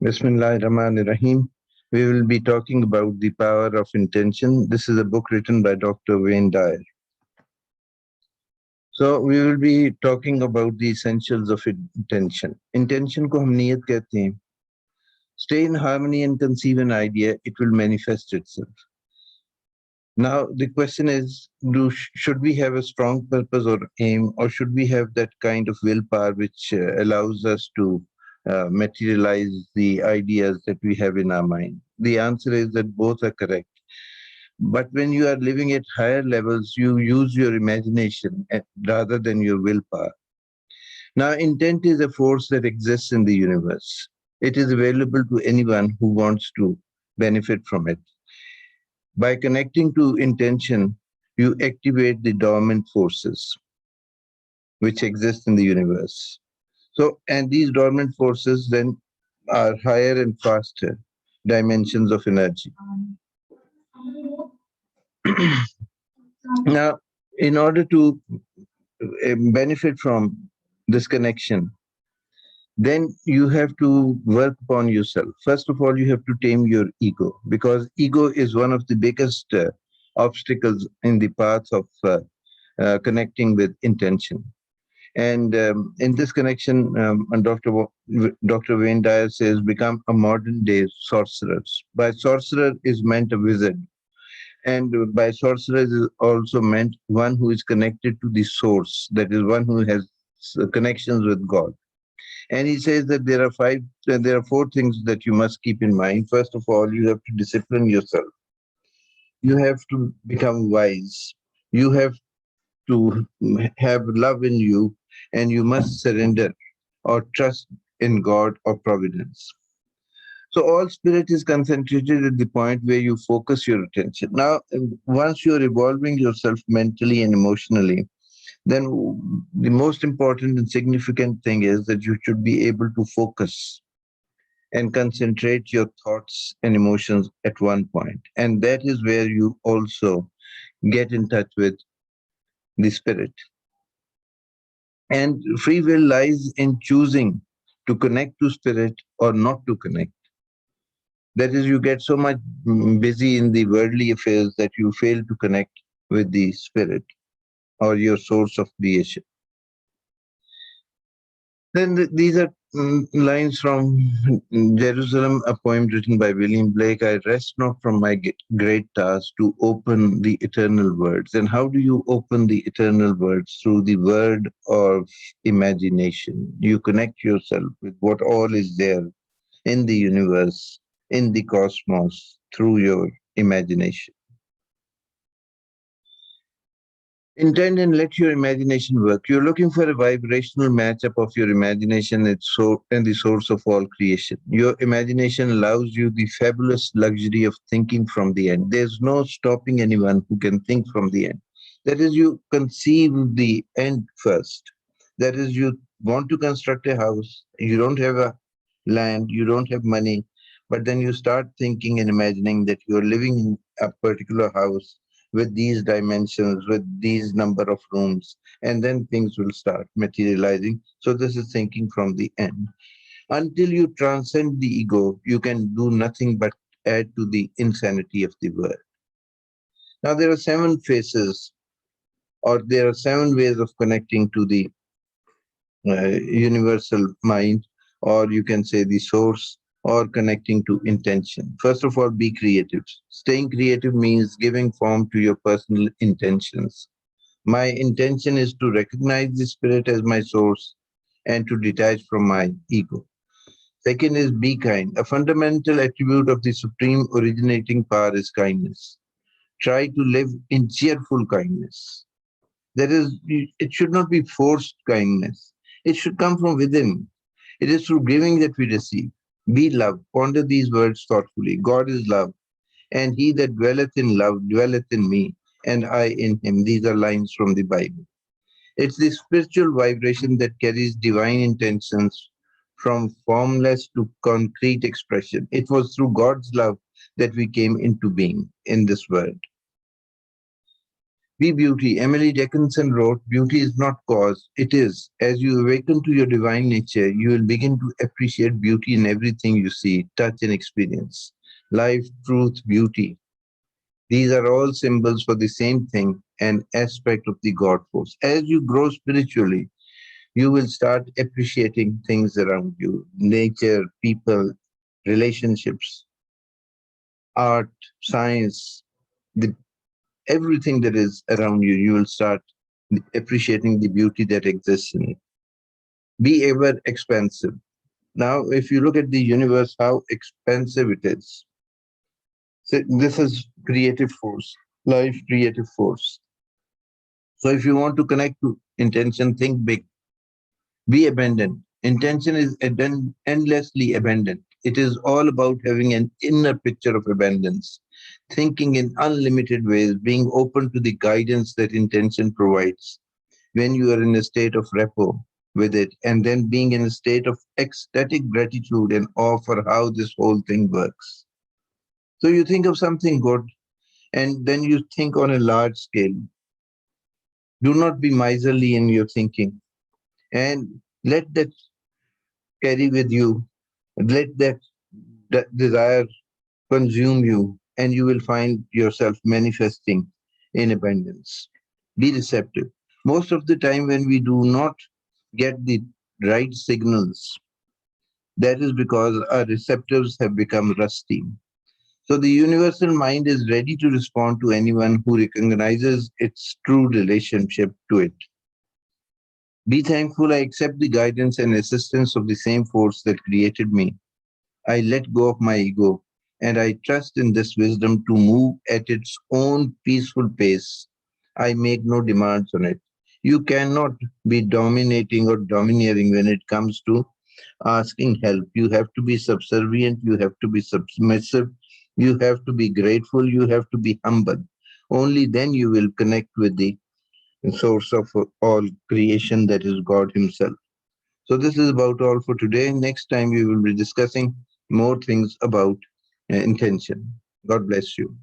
Bismillahirrahmanirrahim. We will be talking about the power of intention. This is a book written by Dr. Wayne Dyer. So we will be talking about the essentials of intention. Intention को हम नियत कहते हैं. Stay in harmony and conceive an idea, it will manifest itself. Now the question is, should we have a strong purpose or aim, or should we have that kind of willpower which allows us to materialize the ideas that we have in our mind? The answer is that both are correct. But when you are living at higher levels, you use your imagination rather than your willpower. Now, intent is a force that exists in the universe. It is available to anyone who wants to benefit from it. By connecting to intention, you activate the dormant forces which exist in the universe. So, and these dormant forces then are higher and faster dimensions of energy. Now, in order to benefit from this connection, then you have to work upon yourself. First of all, you have to tame your ego, because ego is one of the biggest obstacles in the path of connecting with intention. And in this connection, Dr. Wayne Dyer says, become a modern day sorcerer. By sorcerer is meant a wizard. And by sorcerer is also meant one who is connected to the source, that is, one who has connections with God. And he says that there are four things that you must keep in mind. First of all, you have to discipline yourself. You have to become wise. You have to have love in you, and you must surrender or trust in God or providence. So all spirit is concentrated at the point where you focus your attention. Now, once you're evolving yourself mentally and emotionally, then the most important and significant thing is that you should be able to focus and concentrate your thoughts and emotions at one point. And that is where you also get in touch with the spirit. And free will lies in choosing to connect to spirit or not to connect. That is, you get so much busy in the worldly affairs that you fail to connect with the spirit or your source of creation. Then these are lines from Jerusalem, a poem written by William Blake. I rest not from my great task to open the eternal words. And how do you open the eternal words? Through the word of imagination. You connect yourself with what all is there in the universe, in the cosmos, through your imagination. Intend and let your imagination work. You're looking for a vibrational matchup of your imagination and the source of all creation. Your imagination allows you the fabulous luxury of thinking from the end. There's no stopping anyone who can think from the end. That is, you conceive the end first. That is, you want to construct a house, you don't have a land, you don't have money, but then you start thinking and imagining that you're living in a particular house with these dimensions, with these number of rooms, and then things will start materializing. So this is thinking from the end. Until you transcend the ego, you can do nothing but add to the insanity of the world. Now there are seven faces, or there are seven ways of connecting to the universal mind, or you can say the source, or connecting to intention. First of all, be creative. Staying creative means giving form to your personal intentions. My intention is to recognize the spirit as my source and to detach from my ego. Second is be kind. A fundamental attribute of the supreme originating power is kindness. Try to live in cheerful kindness. That is, it should not be forced kindness. It should come from within. It is through giving that we receive. Be love. Ponder these words thoughtfully. God is love, and he that dwelleth in love dwelleth in me, and I in him. These are lines from the Bible. It's the spiritual vibration that carries divine intentions from formless to concrete expression. It was through God's love that we came into being in this world. Be beauty. Emily Dickinson wrote, beauty is not cause, it is. As you awaken to your divine nature, you will begin to appreciate beauty in everything you see, touch, and experience. Life, truth, beauty. These are all symbols for the same thing, an aspect of the God force. As you grow spiritually, you will start appreciating things around you, nature, people, relationships, art, science, the, everything that is around you. You will start appreciating the beauty that exists in it. Be ever expansive. Now, if you look at the universe, how expansive it is. So this is creative force, life creative force. So if you want to connect to intention, think big. Be abundant. Intention is endlessly abundant. It is all about having an inner picture of abundance, thinking in unlimited ways, being open to the guidance that intention provides when you are in a state of rapport with it, and then being in a state of ecstatic gratitude and awe for how this whole thing works. So you think of something good, and then you think on a large scale. Do not be miserly in your thinking, and let that carry with you. Let that desire consume you, and you will find yourself manifesting in abundance. Be receptive. Most of the time, when we do not get the right signals, that is because our receptors have become rusty. So, the universal mind is ready to respond to anyone who recognizes its true relationship to it. Be thankful I accept the guidance and assistance of the same force that created me. I let go of my ego and I trust in this wisdom to move at its own peaceful pace. I make no demands on it. You cannot be dominating or domineering when it comes to asking help. You have to be subservient, you have to be submissive, you have to be grateful, you have to be humble. Only then you will connect with the source of all creation, that is God Himself. So, this is about all for today. Next time, we will be discussing more things about intention. God bless you.